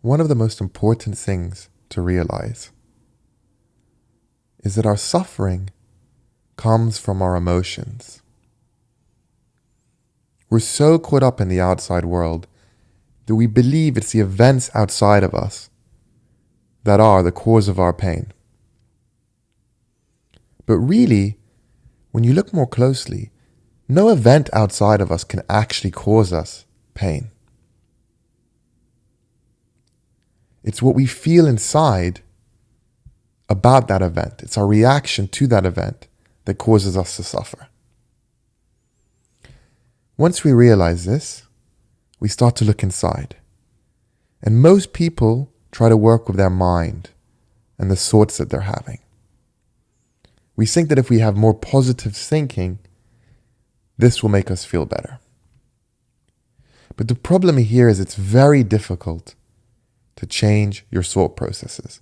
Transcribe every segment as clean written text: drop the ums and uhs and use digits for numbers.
One of the most important things to realize is that our suffering comes from our emotions. We're so caught up in the outside world that we believe it's the events outside of us that are the cause of our pain. But really, when you look more closely, no event outside of us can actually cause us pain. It's what we feel inside about that event. It's our reaction to that event that causes us to suffer. Once we realize this, we start to look inside. And most people try to work with their mind and the thoughts that they're having. We think that if we have more positive thinking, this will make us feel better. But the problem here is it's very difficult to change your thought processes.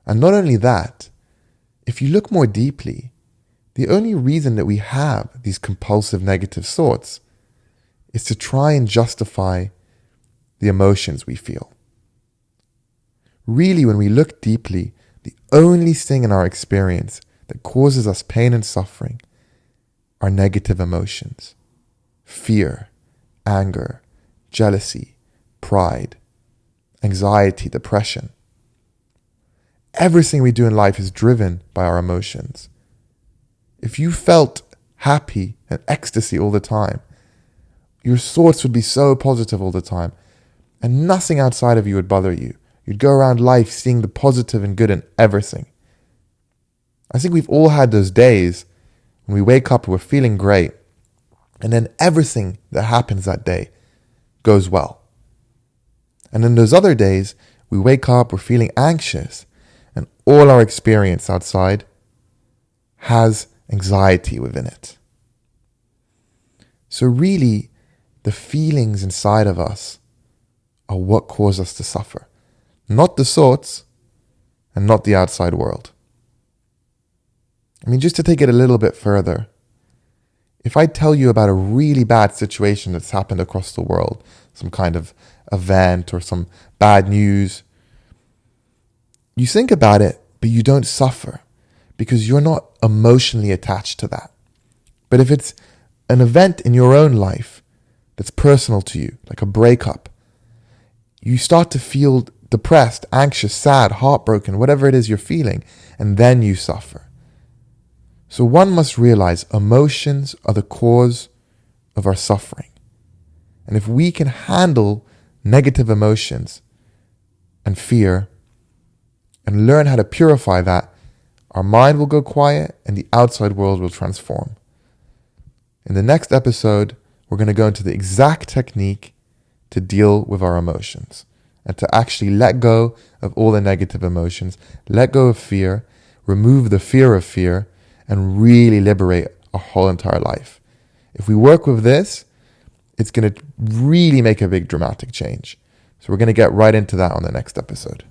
And not only that, if you look more deeply, the only reason that we have these compulsive negative thoughts is to try and justify the emotions we feel. Really, when we look deeply, the only thing in our experience that causes us pain and suffering are negative emotions: fear, anger, jealousy, pride, anxiety, depression. Everything we do in life is driven by our emotions. If you felt happy and ecstasy all the time, your thoughts would be so positive all the time, and nothing outside of you would bother you. You'd go around life seeing the positive and good in everything. I think we've all had those days when we wake up and we're feeling great, and then everything that happens that day goes well. And then those other days, we wake up, we're feeling anxious, and all our experience outside has anxiety within it. So really, the feelings inside of us are what cause us to suffer, not the thoughts and not the outside world. I mean, just to take it a little bit further, if I tell you about a really bad situation that's happened across the world, some kind of event or some bad news, you think about it, but you don't suffer because you're not emotionally attached to that. But if it's an event in your own life that's personal to you, like a breakup, you start to feel depressed, anxious, sad, heartbroken, whatever it is you're feeling, and then you suffer. So one must realize emotions are the cause of our suffering. And if we can handle negative emotions and fear and learn how to purify that, our mind will go quiet and the outside world will transform. In the next episode, we're going to go into the exact technique to deal with our emotions and to actually let go of all the negative emotions, let go of fear, remove the fear of fear, and really liberate our whole entire life. If we work with this, it's going to really make a big dramatic change. So we're going to get right into that on the next episode.